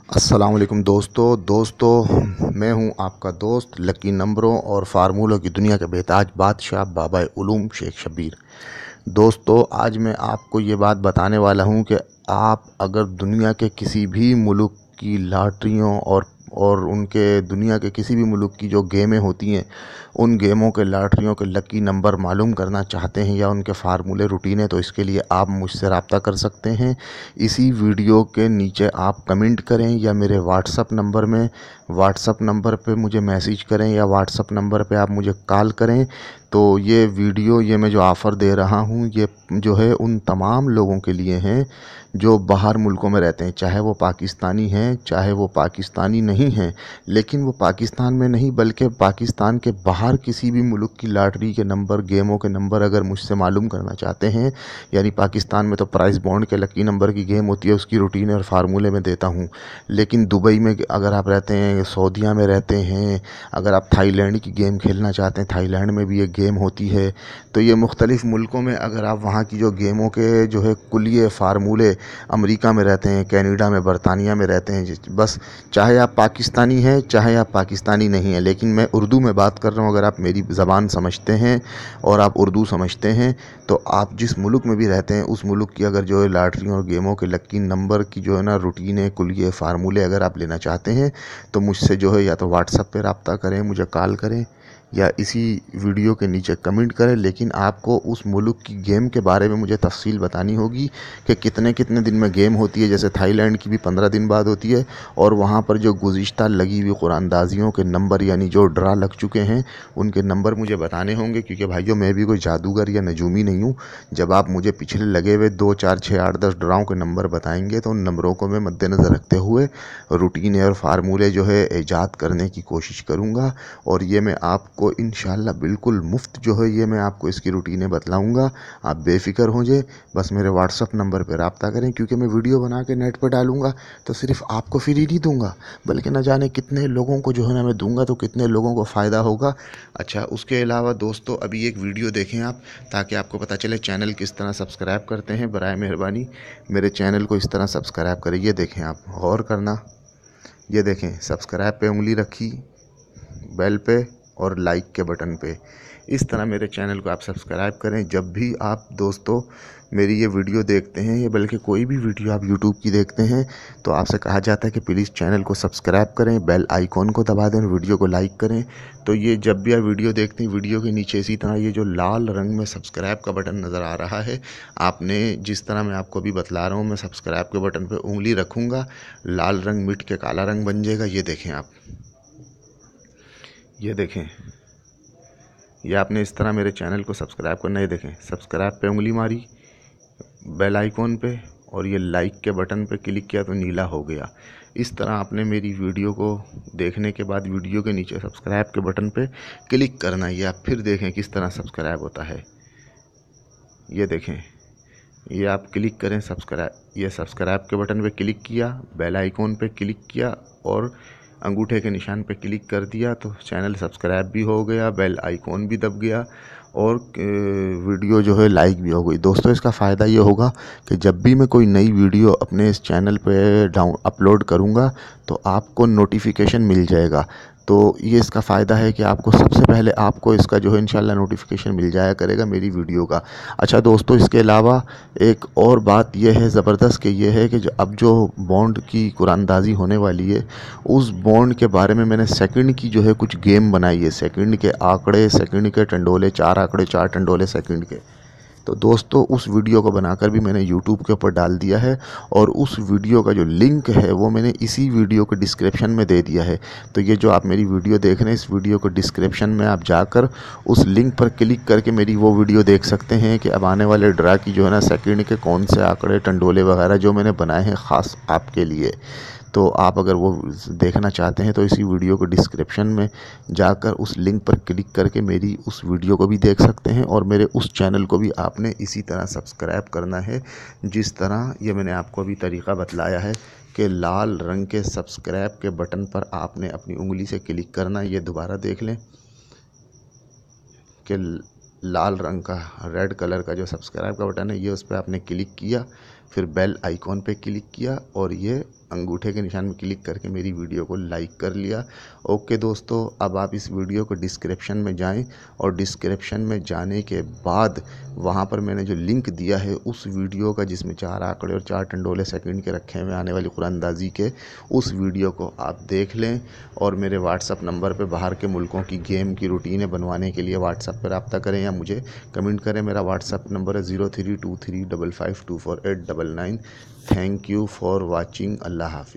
अस्सलाम वालेकुम दोस्तों मैं हूं आपका दोस्त लकी नंबरों और फार्मूलों की दुनिया के बेताज बादशाह बाबा उलूम शेख शब्बीर। दोस्तों आज मैं आपको ये बात बताने वाला हूं कि आप अगर दुनिया के किसी भी मुल्क की लॉटरियों और उनके दुनिया के किसी भी मुल्क की जो गेमें होती हैं उन गेमों के लॉटरियों के लकी नंबर मालूम करना चाहते हैं या उनके फार्मूले रूटीन है, तो इसके लिए आप मुझसे रब्ता कर सकते हैं। इसी वीडियो के नीचे आप कमेंट करें या मेरे व्हाट्सअप नंबर पे मुझे मैसेज करें या व्हाट्सअप नंबर पे आप मुझे कॉल करें। तो ये मैं जो ऑफ़र दे रहा हूँ ये जो है उन तमाम लोगों के लिए हैं जो बाहर मुल्कों में रहते हैं, चाहे वो पाकिस्तानी हैं चाहे वो पाकिस्तानी नहीं हैं, लेकिन वो पाकिस्तान में नहीं बल्कि पाकिस्तान के बाहर किसी भी मुल्क की लॉटरी के नंबर, गेमों के नंबर अगर मुझसे मालूम करना चाहते हैं। यानी पाकिस्तान में तो प्राइस बॉन्ड के लकी नंबर की गेम होती है, उसकी रूटीन और फार्मूले में देता हूँ। लेकिन दुबई में अगर आप रहते हैं, सऊदीया में रहते हैं, अगर आप थाईलैंड की गेम खेलना चाहते हैं, थाईलैंड में भी एक गेम होती है। तो ये मुख्तलिफ़ मुल्कों में अगर आप वहाँ की जो गेमों के जो है कुलिये फार्मूले, अमेरिका में रहते हैं, कनाडा में, बरतानिया में रहते हैं, बस चाहे आप पाकिस्तानी हैं चाहे आप पाकिस्तानी नहीं हैं, लेकिन मैं उर्दू में बात कर रहा हूँ। अगर आप मेरी ज़बान समझते हैं और आप उर्दू समझते हैं तो आप जिस मुल्क में भी रहते हैं उस मुल्क की अगर जो है लॉटरी और गेमों के लकी नंबर की जो है ना रूटीन है, कुलिये फार्मूले अगर आप लेना चाहते हैं तो मुझसे जो है या तो व्हाट्सएप पे रब्ता करें, मुझे कॉल करें या इसी वीडियो के नीचे कमेंट करें। लेकिन आपको उस मुल्क की गेम के बारे में मुझे तफसील बतानी होगी कि कितने कितने दिन में गेम होती है। जैसे थाईलैंड की भी 15 दिन बाद होती है और वहाँ पर जो गुज़िश्ता लगी हुई कुरानदाजियों के नंबर यानी जो ड्रा लग चुके हैं उनके नंबर मुझे बताने होंगे, क्योंकि भाइयों मैं भी कोई जादूगर या नजूमी नहीं हूँ। जब आप मुझे पिछले लगे हुए 2 4 6 8 10 ड्राओं के नंबर बताएंगे तो उन नंबरों को मैं मद्देनज़र रखते हुए रूटीन और फार्मूले जो है ईजाद करने की कोशिश करूँगा। और ये मैं आपको इंशाल्लाह बिल्कुल मुफ्त जो है ये मैं आपको इसकी रूटीनें बतलाऊँगा। आप बेफ़िक्र हो जाए, बस मेरे व्हाट्सअप नंबर पर रब्ता करें, क्योंकि मैं वीडियो बना के नेट पर डालूँगा तो सिर्फ़ आपको फ्री नहीं दूँगा बल्कि न जाने कितने लोगों को जो है ना मैं दूँगा, तो कितने लोगों को फ़ायदा होगा। अच्छा, उसके अलावा दोस्तों अभी एक वीडियो देखें आप, ताकि आपको पता चले चैनल किस तरह सब्सक्राइब करते हैं। बराए मेहरबानी मेरे चैनल को इस तरह सब्सक्राइब करें। ये देखें, आप गौर करना, ये देखें सब्सक्राइब पे उंगली रखी, बेल पे और लाइक के बटन पे। इस तरह मेरे चैनल को आप सब्सक्राइब करें। जब भी आप दोस्तों मेरी ये वीडियो देखते हैं या बल्कि कोई भी वीडियो आप यूट्यूब की देखते हैं तो आपसे कहा जाता है कि प्लीज़ चैनल को सब्सक्राइब करें, बेल आइकॉन को दबा दें, वीडियो को लाइक करें। तो ये जब भी आप वीडियो देखते हैं, वीडियो के नीचे इसी तरह ये जो लाल रंग में सब्सक्राइब का बटन नज़र आ रहा है, आपने जिस तरह मैं आपको अभी बतला रहा हूँ, मैं सब्सक्राइब के बटन पर उंगली रखूँगा, लाल रंग मिट के काला रंग बन जाएगा। ये देखें आप, ये देखें, ये आपने इस तरह मेरे चैनल को सब्सक्राइब करना है। ये देखें सब्सक्राइब पे उंगली मारी, बेल आइकॉन पे और ये लाइक के बटन पे क्लिक किया तो नीला हो गया। इस तरह आपने मेरी वीडियो को देखने के बाद वीडियो के नीचे सब्सक्राइब के बटन पे क्लिक करना है। ये आप फिर देखें किस तरह सब्सक्राइब होता है। ये देखें, ये आप क्लिक करें ये सब्सक्राइब के बटन पे क्लिक किया, बेल आइकॉन पे क्लिक किया और अंगूठे के निशान पे क्लिक कर दिया तो चैनल सब्सक्राइब भी हो गया, बेल आइकॉन भी दब गया और वीडियो जो है लाइक भी हो गई। दोस्तों इसका फ़ायदा ये होगा कि जब भी मैं कोई नई वीडियो अपने इस चैनल पे अपलोड करूँगा तो आपको नोटिफिकेशन मिल जाएगा। तो ये इसका फ़ायदा है कि आपको सबसे पहले आपको इसका जो है इंशाल्लाह नोटिफिकेशन मिल जाया करेगा मेरी वीडियो का। अच्छा दोस्तों, इसके अलावा एक और बात यह है ज़बरदस्त कि ये है कि अब जो बॉन्ड की कुरानदाजी होने वाली है उस बॉन्ड के बारे में मैंने सेकंड की जो है कुछ गेम बनाई है। सेकंड के आंकड़े, सेकंड के टंडोले, 4 आंकड़े 4 टंडोले सेकंड के। तो दोस्तों उस वीडियो को बनाकर भी मैंने यूट्यूब के ऊपर डाल दिया है और उस वीडियो का जो लिंक है वो मैंने इसी वीडियो के डिस्क्रिप्शन में दे दिया है। तो ये जो आप मेरी वीडियो देख रहे हैं, इस वीडियो को डिस्क्रिप्शन में आप जाकर उस लिंक पर क्लिक करके मेरी वो वीडियो देख सकते हैं कि अब आने वाले ड्रा की जो है ना सेकंड के कौन से आंकड़े, टंडोले वगैरह जो मैंने बनाए हैं ख़ास आपके लिए। तो आप अगर वो देखना चाहते हैं तो इसी वीडियो को डिस्क्रिप्शन में जाकर उस लिंक पर क्लिक करके मेरी उस वीडियो को भी देख सकते हैं और मेरे उस चैनल को भी आपने इसी तरह सब्सक्राइब करना है जिस तरह ये मैंने आपको अभी तरीक़ा बतलाया है कि लाल रंग के सब्सक्राइब के बटन पर आपने अपनी उंगली से क्लिक करना है। ये दोबारा देख लें कि लाल रंग का, रेड कलर का जो सब्सक्राइब का बटन है ये उस पर आपने क्लिक किया, फिर बेल आइकॉन पे क्लिक किया और ये अंगूठे के निशान में क्लिक करके मेरी वीडियो को लाइक कर लिया। ओके दोस्तों, अब आप इस वीडियो को डिस्क्रिप्शन में जाएं और डिस्क्रिप्शन में जाने के बाद वहां पर मैंने जो लिंक दिया है उस वीडियो का, जिसमें 4 आंकड़े और 4 टंडोले सेकंड के रखे हुए आने वाली कुरानंदाजी के, उस वीडियो को आप देख लें। और मेरे व्हाट्सअप नंबर पे बाहर के मुल्कों की गेम की रूटीनें बनवाने के लिए व्हाट्सअप पर रब्ता करें या मुझे कमेंट करें। मेरा व्हाट्सअप नंबर है 0323552489। Thank you for watching. अल्लाह हाफिज़।